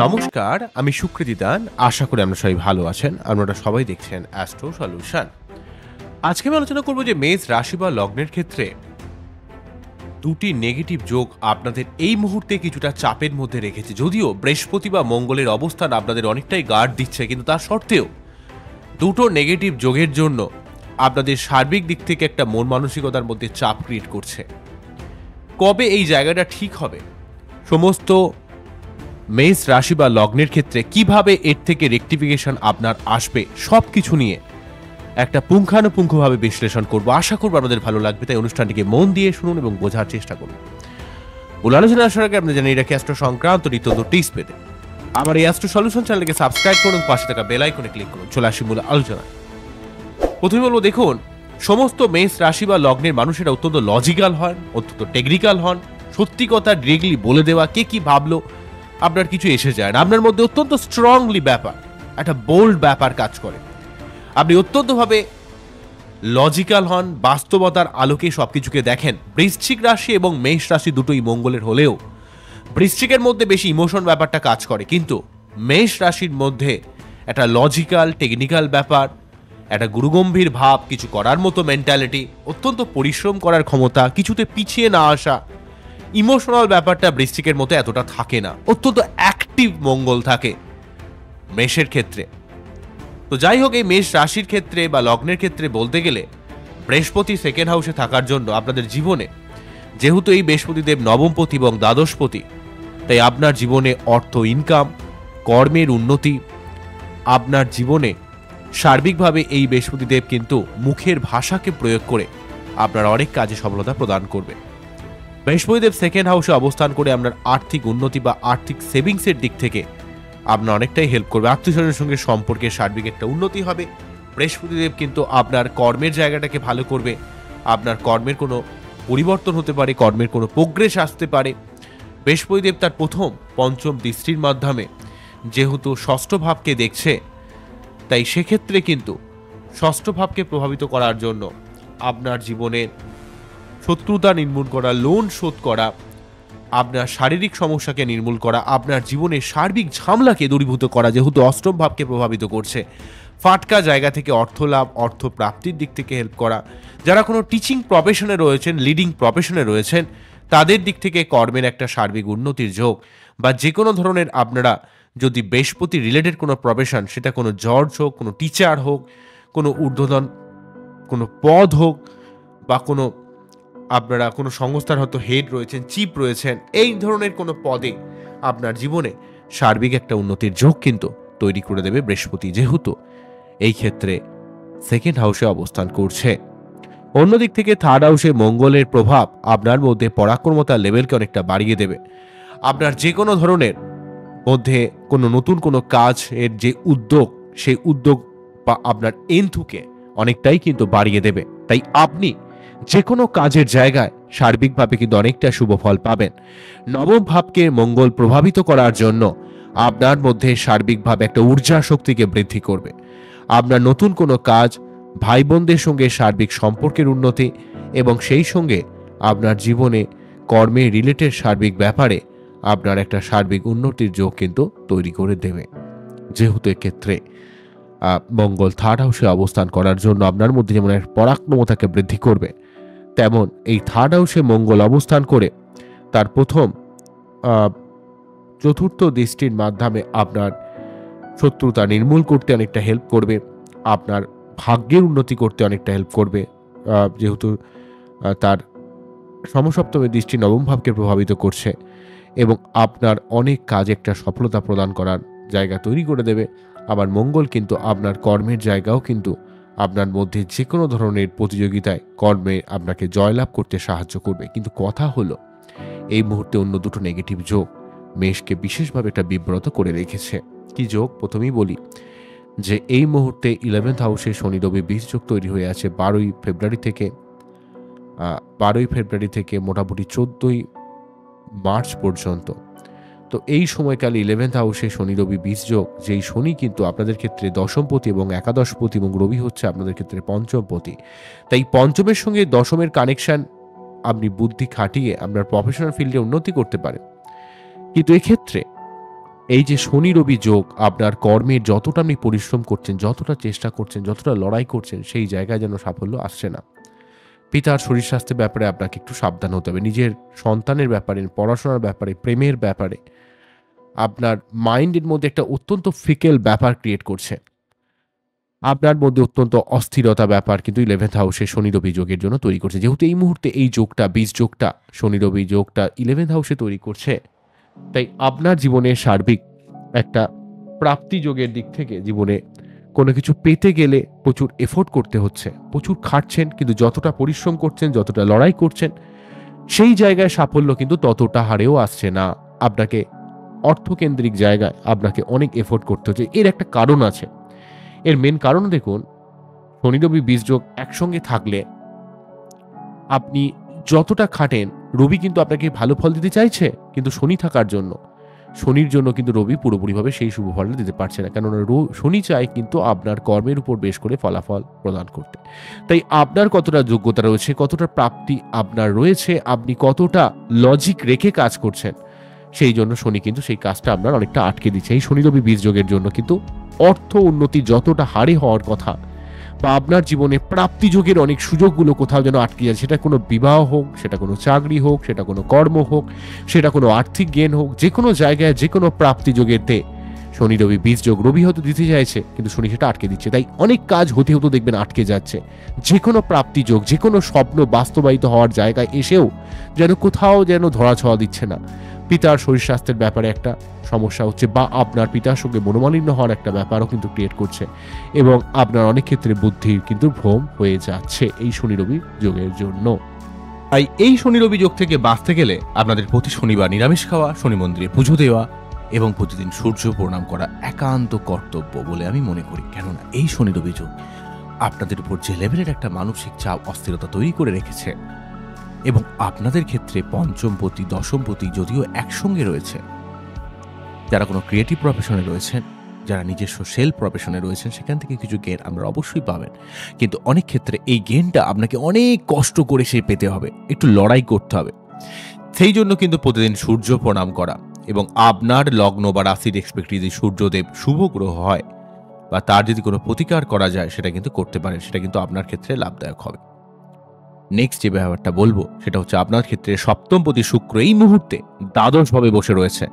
নমস্কার, আমি সুকৃতি দান। আশা করি আপনারা সবাই ভালো আছেন। আপনারা সবাই দেখছেন অ্যাস্ট্রো সলিউশন। আজকে আমি আলোচনা করব যে মেষ রাশি বা লগ্নের ক্ষেত্রে দুটি নেগেটিভ যোগ আপনাদের এই মুহূর্তে কিছুটা চাপের মধ্যে রেখেছে। যদিও বৃহস্পতি বা মঙ্গলের অবস্থান আপনাদের অনেকটাই গার্ড দিচ্ছে, কিন্তু তার সত্ত্বেও দুটো নেগেটিভ যোগের জন্য আপনাদের সার্বিক দিক থেকে একটা মন মানসিকতার মধ্যে চাপ ক্রিয়েট করছে। কবে এই জায়গাটা ঠিক হবে, সমস্ত মেষ রাশি বা লগ্নের ক্ষেত্রে কিভাবে এর থেকে রেকটিফিকেশন আপনার আসবে, সব কিছু নিয়ে একটা পুঙ্খানুপুঙ্খভাবে বিশ্লেষণ করব। আশা করব আপনাদের ভালো লাগবে, তাই অনুষ্ঠানটিকে মন দিয়ে শুনুন এবং বোঝার চেষ্টা করুন। মূল আলোচনা আসার আগে আপনি জানিয়ে রাখি অ্যাস্ট্রো সংক্রান্ত নিত্যন্ত টিপস পেতে আমার এই অ্যাস্ট্রো সলিউশন চ্যানেলকে সাবস্ক্রাইব করুন, পাশে থাকা বেল আইকনে ক্লিক করুন। চলে আসি মূল আলোচনা। প্রথমে বলবো, দেখুন, সমস্ত মেষ রাশি বা লগ্নের মানুষেরা অত্যন্ত লজিক্যাল হন, অত্যন্ত টেকনিক্যাল হন। সত্যি কথা ডিরেক্টলি বলে দেওয়া, কে কি ভাবলো আপনার কিছু এসে যায় না। আপনার মধ্যে অত্যন্ত স্ট্রংলি ব্যাপার, একটা বোল্ড ব্যাপার কাজ করে। আপনি অত্যন্তভাবে লজিক্যাল হন, বাস্তবতার আলোকে সবকিছুকে দেখেন। বৃশ্চিক রাশি এবং মেষ রাশি দুটোই মঙ্গলের হলেও বৃশ্চিকের মধ্যে বেশি ইমোশন ব্যাপারটা কাজ করে, কিন্তু মেষ রাশির মধ্যে একটা লজিক্যাল টেকনিক্যাল ব্যাপার, একটা গুরুগম্ভীর ভাব, কিছু করার মতো মেন্টালিটি, অত্যন্ত পরিশ্রম করার ক্ষমতা, কিছুতে পিছিয়ে না আসা। ইমোশনাল ব্যাপারটা বৃশ্চিকের মতো এতটা থাকে না, অত্যন্ত অ্যাক্টিভ মঙ্গল থাকে মেষের ক্ষেত্রে। তো যাই হোক, এই মেষ রাশির ক্ষেত্রে বা লগ্নের ক্ষেত্রে বলতে গেলে বৃহস্পতি সেকেন্ড হাউসে থাকার জন্য আপনাদের জীবনে, যেহেতু এই বৃহস্পতিদেব নবমপতি এবং দ্বাদশপতি, তাই আপনার জীবনে অর্থ ইনকাম, কর্মের উন্নতি, আপনার জীবনে সার্বিকভাবে এই বৃহস্পতিদেব কিন্তু মুখের ভাষাকে প্রয়োগ করে আপনার অনেক কাজে সফলতা প্রদান করবে। বৃহস্পতিদেব সেকেন্ড হাউসে অবস্থান করে আপনার আর্থিক উন্নতি বা আর্থিক সেভিংসের দিক থেকে আপনার অনেকটাই হেল্প করবে। আত্মীয়স্বজনের সঙ্গে সম্পর্কের সার্বিক একটা উন্নতি হবে। বৃহস্পতিদেব কিন্তু আপনার কর্মের জায়গাটাকে ভালো করবে। আপনার কর্মের কোনো পরিবর্তন হতে পারে, কর্মের কোনো প্রোগ্রেস আসতে পারে। বৃহস্পতিদেব তার প্রথম পঞ্চম দৃষ্টির মাধ্যমে যেহেতু ষষ্ঠ ভাবকে দেখছে, তাই সেক্ষেত্রে কিন্তু ষষ্ঠ ভাবকে প্রভাবিত করার জন্য আপনার জীবনের শত্রুতা নির্মূল করা, লোন শোধ করা, আপনার শারীরিক সমস্যাকে নির্মূল করা, আপনার জীবনের সার্বিক ঝামেলাকে দূরীভূত করা, যেহেতু অষ্টম ভাবকে প্রভাবিত করছে। ফাটকা জায়গা থেকে অর্থ লাভ, অর্থ প্রাপ্তির দিক থেকে হেল্প করা। যারা কোনো টিচিং প্রফেশনে রয়েছেন, লিডিং প্রফেশনে রয়েছেন, তাদের দিক থেকে কর্মের একটা সার্বিক উন্নতির যোগ। বা যে কোনো ধরনের আপনারা যদি বৃহস্পতি রিলেটেড কোনো প্রফেশন, সেটা কোনো জজ হোক, কোনো টিচার হোক, কোনো ঊর্ধ্বতন কোনো পদ হোক, বা কোনো আপনারা কোনো সংস্থার হয়তো হেড রয়েছেন, চিফ রয়েছেন, এই ধরনের কোনো পদে আপনার জীবনে সার্বিক একটা উন্নতির যোগ কিন্তু তৈরি করে দেবে বৃহস্পতি, যেহেতু এই ক্ষেত্রে সেকেন্ড হাউসে অবস্থান করছে। অন্যদিক থেকে থার্ড হাউসে মঙ্গলের প্রভাব আপনার মধ্যে পরাক্রমতার লেভেলকে অনেকটা বাড়িয়ে দেবে। আপনার যে কোনো ধরনের মধ্যে কোনো নতুন কোনো কাজ এর যে উদ্যোগ, সেই উদ্যোগ বা আপনার এন্থুকে অনেকটাই কিন্তু বাড়িয়ে দেবে। তাই আপনি যে কোনো কাজের জায়গায় সার্বিকভাবে কিন্তু অনেকটা শুভ ফল পাবেন। নবম ভাবকে মঙ্গল প্রভাবিত করার জন্য আপনার মধ্যে সার্বিকভাবে একটা ঊর্জা শক্তিকে বৃদ্ধি করবে। আপনার নতুন কোনো কাজ, ভাই বোনদের সঙ্গে সার্বিক সম্পর্কের উন্নতি, এবং সেই সঙ্গে আপনার জীবনে কর্মে রিলেটেড সার্বিক ব্যাপারে আপনার একটা সার্বিক উন্নতির যোগ কিন্তু তৈরি করে দেবে। যেহেতু এক্ষেত্রে মঙ্গল থার্ড হাউসে অবস্থান করার জন্য আপনার মধ্যে যেমন এক পরাক্রমতাকে বৃদ্ধি করবে, তেমন এই থার্ড হাউসে মঙ্গল অবস্থান করে তার প্রথম চতুর্থ দৃষ্টির মাধ্যমে আপনার শত্রুতা নির্মূল করতে অনেকটা হেল্প করবে। আপনার ভাগ্যের উন্নতি করতে অনেকটা হেল্প করবে, যেহেতু তার সমসপ্তমের দৃষ্টি নবম ভাবকে প্রভাবিত করছে, এবং আপনার অনেক কাজে একটা সফলতা প্রদান করার জায়গা তৈরি করে দেবে। আবার মঙ্গল কিন্তু আপনার কর্মের জায়গাও কিন্তু আপনার মধ্যে যে কোনো ধরনের প্রতিযোগিতায় কর্মে আপনাকে জয়লাভ করতে সাহায্য করবে। কিন্তু কথা হলো, এই মুহূর্তে অন্য দুটো নেগেটিভ যোগ মেষকে বিশেষভাবে একটা বিব্রত করে রেখেছে। কি যোগ? প্রথমেই বলি যে এই মুহূর্তে 11th হাউসে শনি রবি 20 যোগ তৈরি হয়ে আছে 12ই ফেব্রুয়ারি থেকে মোটামুটি 14ই মার্চ পর্যন্ত। তো এই সময়কালে 11th হাউসে শনি রবি 20 যোগ, যেই শনি কিন্তু আপনাদের ক্ষেত্রে দশমপতি এবং একাদশপতি, এবং রবি হচ্ছে আপনাদের ক্ষেত্রে পঞ্চমপতি। তাই পঞ্চমের সঙ্গে দশমের কানেকশন আপনি বুদ্ধি খাটিয়ে আপনার প্রফেশনাল ফিল্ডে উন্নতি করতে পারেন। কিন্তু এক্ষেত্রে এই যে শনি রবি যোগ, আপনার কর্মের যতটা আপনি পরিশ্রম করছেন, যতটা চেষ্টা করছেন, যতটা লড়াই করছেন, সেই জায়গায় যেন সাফল্য আসছে না। পিতার শরীর স্বাস্থ্যের ব্যাপারে আপনাকে একটু সাবধান হতে হবে। নিজের সন্তানের ব্যাপারে, পড়াশোনার ব্যাপারে, প্রেমের ব্যাপারে আপনার মাইন্ডের মধ্যে একটা অত্যন্ত ফিকেল ব্যাপার ক্রিয়েট করছে। আপনার মধ্যে অত্যন্ত অস্থিরতা ব্যাপার কিন্তু 11th হাউসে শনি রবি যোগের জন্য তৈরি করছে। যেহেতু এই মুহূর্তে এই যোগটা, বীজ যোগটা, শনি রবি যোগটা 11th হাউসে তৈরি করছে, তাই আপনার জীবনে সার্বিক একটা প্রাপ্তি যোগের দিক থেকে জীবনে কোনো কিছু পেতে গেলে প্রচুর এফোর্ট করতে হচ্ছে, প্রচুর খাটছেন, কিন্তু যতটা পরিশ্রম করছেন, যতটা লড়াই করছেন, সেই জায়গায় সাফল্য কিন্তু ততটা হারেও আসছে না। আপনাকে অর্থকেন্দ্রিক জায়গায় আপনাকে অনেক এফোর্ট করতে হচ্ছে। এর একটা কারণ আছে। এর মেন কারণ দেখুন, শনি রবি বীজ যোগ একসঙ্গে থাকলে আপনি যতটা খাটেন, রবি কিন্তু আপনাকে ভালো ফল দিতে চাইছে, কিন্তু শনি থাকার জন্য, শনির জন্য কিন্তু রবি পুরোপুরিভাবে সেই শুভ ফলটা দিতে পারছে না। কেননা শনি চায় কিন্তু আপনার কর্মের উপর বেশ করে ফলাফল প্রদান করতে। তাই আপনার কতটা যোগ্যতা রয়েছে, কতটা প্রাপ্তি আপনার রয়েছে, আপনি কতটা লজিক রেখে কাজ করছেন, সেই জন্য শনি কিন্তু সেই কাজটা আপনার অনেকটা আটকে দিচ্ছে। এই শনি রবি বীজ যোগের জন্য কিন্তু অর্থ উন্নতি যতটা হারে হওয়ার কথা, বা আপনার জীবনে প্রাপ্তি যোগের অনেক সুযোগগুলো কোথাও যেন আটকে যায়, সেটা কোনো বিবাহ হোক, সেটা কোনো চাকরি হোক, সেটা কোনো কর্ম হোক, সেটা কোনো আর্থিক জ্ঞান হোক, যে কোনো জায়গায় যে কোনো প্রাপ্তি যোগেতে শনি রবি বীজ যোগ, রবি হয়তো দিতে চাইছে কিন্তু শনি সেটা আটকে দিচ্ছে। তাই অনেক কাজ হতে হতে দেখবেন আটকে যাচ্ছে। যে কোনো প্রাপ্তি যোগ, যে কোনো স্বপ্ন বাস্তবায়িত হওয়ার জায়গায় এসেও যেন কোথাও যেন ধরাছোঁয়া দিচ্ছে না। পিতার শরীর স্বাস্থ্যের ব্যাপারে একটা সমস্যা হচ্ছে, বা আপনার পিতার সঙ্গে মনোমালিন্য হওয়ার একটা ব্যাপারও কিন্তু ক্রিয়েট করছে, এবং আপনার অনেক ক্ষেত্রে বুদ্ধির কিন্তু ভ্রম হয়ে যাচ্ছে এই শনি রবি যোগের জন্য। তাই এই শনি রবি যোগ থেকে বাঁচতে গেলে আপনাদের প্রতি শনিবার নিরামিষ খাওয়া, শনি মন্দিরে পুজো দেওয়া এবং প্রতিদিন সূর্য প্রণাম করা একান্ত কর্তব্য বলে আমি মনে করি। কেননা এই শনি রবি যোগ আপনাদের উপর যে লেভেলের একটা মানসিক চাপ, অস্থিরতা তৈরি করে রেখেছে, এবং আপনাদের ক্ষেত্রে পঞ্চমপতি, দশমপতি যদিও একসঙ্গে রয়েছে, যারা কোনো ক্রিয়েটিভ প্রফেশনে রয়েছেন, যারা নিজস্ব সেলফ প্রফেশনে রয়েছেন, সেখান থেকে কিছু গেন আমরা অবশ্যই পাবেন। কিন্তু অনেক ক্ষেত্রে এই গেনটা আপনাকে অনেক কষ্ট করে সে পেতে হবে, একটু লড়াই করতে হবে। সেই জন্য কিন্তু প্রতিদিন সূর্য প্রণাম করা, এবং আপনার লগ্ন বা রাশির রেসপেক্টিভ যদি সূর্যদেব শুভ গ্রহ হয়, বা তার যদি কোনো প্রতিকার করা যায়, সেটা কিন্তু করতে পারেন। সেটা কিন্তু আপনার ক্ষেত্রে লাভদায়ক হবে। নেক্সট যে ব্যাপারটা বলবো সেটা হচ্ছে, আপনার ক্ষেত্রে সপ্তমপতি শুক্র এই মুহূর্তে দ্বাদশভাবে বসে রয়েছে।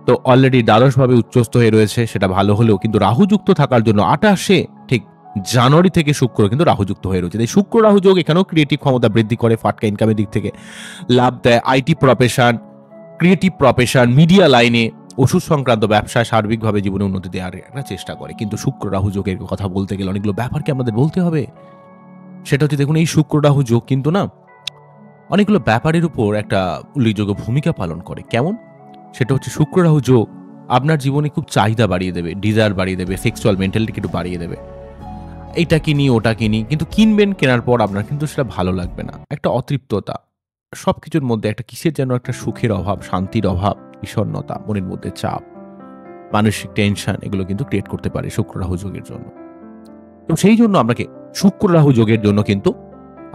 তো অলরেডি দ্বাদশভাবে উচ্চস্থ হয়ে রয়েছে, সেটা ভালো হলেও কিন্তু রাহুযুক্ত থাকার জন্য 28 ঠিক জানুয়ারি থেকে শুক্র কিন্তু রাহুযুক্ত হয়ে রয়েছে। তাই শুক্র রাহু যোগ এখানেও ক্রিয়েটিভ ক্ষমতা বৃদ্ধি করে, ফাটকা ইনকামের দিক থেকে লাভ দেয়। IT profession, creative profession, media লাইনে, ওষুধ সংক্রান্ত ব্যবসায় সার্বিকভাবে জীবনে উন্নতি দেওয়ার একটা চেষ্টা করে। কিন্তু শুক্র রাহু যোগের কথা বলতে গেলে অনেকগুলো ব্যাপারকে আমাদের বলতে হবে। সেটা হচ্ছে, দেখুন, এই শুক্র রাহু যোগ কিন্তু না অনেকগুলো ব্যাপারের উপর একটা উল্লেখযোগ্য ভূমিকা পালন করে। কেমন? সেটা হচ্ছে, শুক্র রাহু যোগ আপনার জীবনে খুব চাহিদা বাড়িয়ে দেবে, ডিজায়ার বাড়িয়ে দেবে, সেক্সুয়াল মেন্টালিটিকে একটু বাড়িয়ে দেবে। এইটা কিনি, ওটা কিনি, কিন্তু কিনবেন, কেনার পর আপনার কিন্তু সেটা ভালো লাগবে না। একটা অতৃপ্ততা, সবকিছুর মধ্যে একটা কিসের যেন একটা সুখের অভাব, শান্তির অভাব, বিষণ্ণতা, মনের মধ্যে চাপ, মানসিক টেনশন, এগুলো কিন্তু ক্রিয়েট করতে পারে শুক্র রাহু যোগের জন্য। তো সেই জন্য আপনাকে শুক্র রাহু যোগের জন্য কিন্তু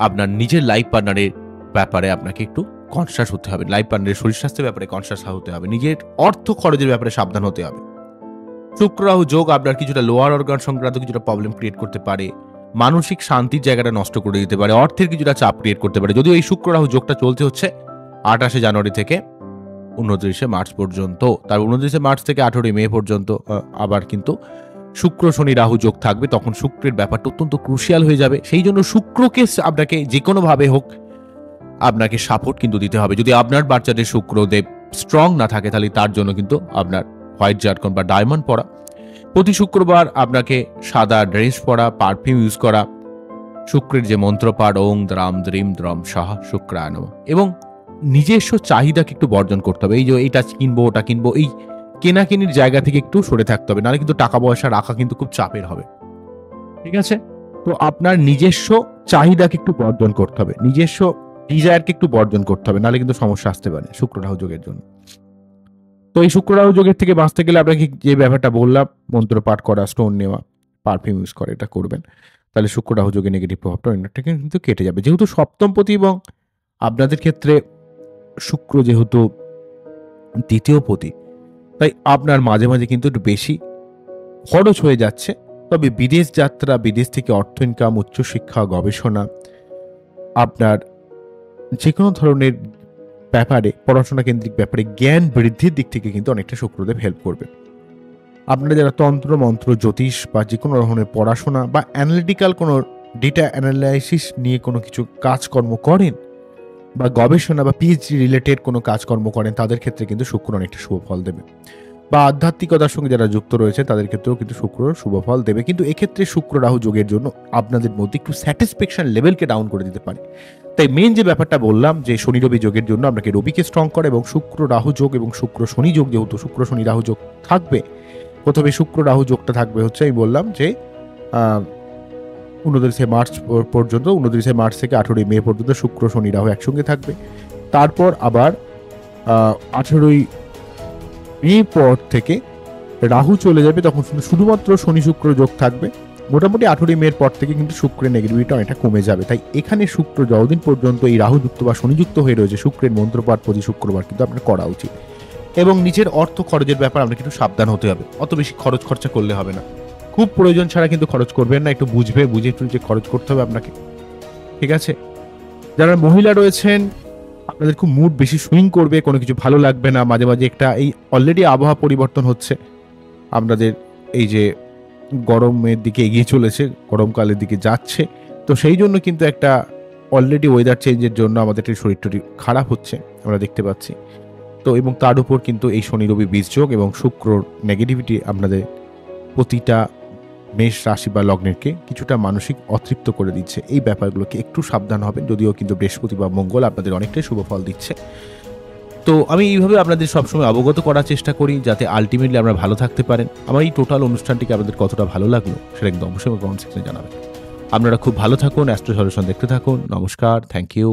আপনার নিজের লাইফ পার্টনারের ব্যাপারে আপনাকে একটু কনসাস হতে হবে। লাইফ পার্টনারের শরীর স্বাস্থ্যের ব্যাপারে কনসাস হতে হবে। নিজের অর্থ খরচের ব্যাপারে সাবধান হতে হবে। শুক্র রাহু যোগ আপনার কিছুটা লোয়ার অর্গান সংক্রান্ত কিছুটা প্রবলেম ক্রিয়েট করতে পারে, মানসিক শান্তির জায়গাটা নষ্ট করে দিতে পারে, অর্থের কিছুটা চাপ ক্রিয়েট করতে পারে। যদিও এই শুক্র রাহু যোগটা চলতে হচ্ছে 28 জানুয়ারি থেকে 29 মার্চ পর্যন্ত, তার 29 মার্চ থেকে 18 মে পর্যন্ত আবার কিন্তু শুক্র শনি রাহু যোগ থাকবে। তখন শুক্রের ব্যাপারটা অত্যন্ত ক্রুশিয়াল হয়ে যাবে। সেই জন্য শুক্রকে আপনাকে যে কোনোভাবে হোক আপনাকে সাপোর্ট কিন্তু দিতে হবে। যদি আপনার বাচ্চাদের শুক্রদেব স্ট্রং না থাকে, তাহলে তার জন্য কিন্তু আপনার হোয়াইট জারকন বা ডায়মন্ড পরা, প্রতি শুক্রবার আপনাকে সাদা ড্রেস পরা, পারফিউম ইউজ করা, শুক্রের যে মন্ত্রপাঠ ওং দ্রাম দ্রিম দ্রম সাহ শুক্রায়ণ, এবং নিজস্ব চাহিদাকে একটু বর্জন করতে হবে। এই যে এইটা কিনবো, ওটা কিনবো, এই কেনাকিনির জায়গা থেকে একটু সরে থাকতে হবে, নাহলে কিন্তু টাকা পয়সা রাখা কিন্তু খুব চাপের হবে। ঠিক আছে? তো আপনার নিজস্ব চাহিদাকে একটু বর্জন করতে হবে, নিজস্ব ডিজায়ারকে একটু বর্জন করতে হবে, নাহলে কিন্তু সমস্যা আসতে পারে শুক্র রাহু যোগের জন্য। তো এই শুক্র রাহু যোগের থেকে বাঁচতে গেলে আপনাকে যে ব্যাপারটা বললাম, মন্ত্র পাঠ করা, স্টোন নেওয়া, পারফিউম ইউজ করা, এটা করবেন। তাহলে শুক্র রাহু যোগের নেগেটিভ প্রভাবটা অনেকটাকে কিন্তু কেটে যাবে। যেহেতু সপ্তমপতি এবং আপনাদের ক্ষেত্রে শুক্র যেহেতু দ্বিতীয় পতি, তাই আপনার মাঝে মাঝে কিন্তু একটু বেশি খরচ হয়ে যাচ্ছে। তবে বিদেশ যাত্রা, বিদেশ থেকে অর্থ ইনকাম, উচ্চশিক্ষা, গবেষণা, আপনার যেকোনো ধরনের ব্যাপারে, পড়াশোনা কেন্দ্রিক ব্যাপারে জ্ঞান বৃদ্ধির দিক থেকে কিন্তু অনেকটা শুক্রদেব হেল্প করবে। আপনারা যারা তন্ত্র, মন্ত্র, জ্যোতিষ বা যেকোনো ধরনের পড়াশোনা বা অ্যানালিটিক্যাল কোনো ডেটা অ্যানালাইসিস নিয়ে কোনো কিছু কাজকর্ম করেন বা গবেষণা বা পিএইচডি রিলেটেড কোনো কাজকর্ম করেন, তাদের ক্ষেত্রে কিন্তু শুক্র অনেকটা শুভ ফল দেবে। বা আধ্যাত্মিকতার সঙ্গে যারা যুক্ত রয়েছে তাদের ক্ষেত্রেও কিন্তু শুক্র শুভ ফল দেবে। কিন্তু এক্ষেত্রে শুক্র রাহু যোগের জন্য আপনাদের মধ্যে একটু স্যাটিসফ্যাকশন লেভেলকে ডাউন করে দিতে পারে। তাই মেন যে ব্যাপারটা বললাম যে শনি রবি যোগের জন্য আপনাকে রবিকে স্ট্রং করে, এবং শুক্র রাহু যোগ এবং শুক্র শনি যোগ, যেহেতু শুক্র শনি রাহু যোগ থাকবে, প্রথমে শুক্র রাহু যোগটা থাকবে হচ্ছে আমি বললাম যে 29 মার্চ পর্যন্ত, 29 মার্চ থেকে 18 মে পর্যন্ত শুক্র শনি রাহু একসঙ্গে থাকবে। তারপর আবার 18 মে পর থেকে রাহু চলে যাবে, তখন শুধুমাত্র শনি শুক্র যোগ থাকবে। মোটামুটি 18 মের পর থেকে কিন্তু শুক্রের নেগেটিভিটি অনেকটা কমে যাবে। তাই এখানে শুক্র যতদিন পর্যন্ত এই রাহুযুক্ত বা শনিযুক্ত হয়ে রয়েছে, শুক্রের মন্ত্রপাঠ প্রতি শুক্রবার কিন্তু আপনার করা উচিত। এবং নিজের অর্থ খরচের ব্যাপারে আপনাকে একটু সাবধান হতে হবে। অত বেশি খরচা করলে হবে না। খুব প্রয়োজন ছাড়া কিন্তু খরচ করবেন না। একটু বুঝে একটু যে খরচ করতে হবে আপনাকে, ঠিক আছে? যারা মহিলা রয়েছেন, আপনাদের খুব মুড বেশি সুইং করবে, কোনো কিছু ভালো লাগবে না। মাঝে মাঝে একটা এই অলরেডি আবহাওয়া পরিবর্তন হচ্ছে, আপনাদের এই যে গরমের দিকে এগিয়ে চলেছে, গরমকালের দিকে যাচ্ছে, তো সেই জন্য কিন্তু একটা অলরেডি ওয়েদার চেঞ্জের জন্য আমাদের একটু শরীর টরীর খারাপ হচ্ছে, আমরা দেখতে পাচ্ছি। তো এবং তার উপর কিন্তু এই শনি রবি বীজযোগ এবং শুক্রর নেগেটিভিটি আপনাদের প্রতিটা মেষ রাশি বা লগ্নেরকে কিছুটা মানসিক অতৃপ্ত করে দিচ্ছে। এই ব্যাপারগুলোকে একটু সাবধান হবেন, যদিও কিন্তু বৃহস্পতি বা মঙ্গল আপনাদের অনেকটাই শুভ ফল দিচ্ছে। তো আমি এইভাবে আপনাদের সবসময় অবগত করার চেষ্টা করি, যাতে আলটিমেটলি আমরা ভালো থাকতে পারেন। আমার এই টোটাল অনুষ্ঠানটিকে আপনাদের কতটা ভালো লাগলো সেটা কিন্তু অবশ্যই কমেন্ট সেকশনে জানাবেন। আপনারা খুব ভালো থাকুন, অ্যাস্ট্রো সলিউশন দেখতে থাকুন। নমস্কার, থ্যাংক ইউ।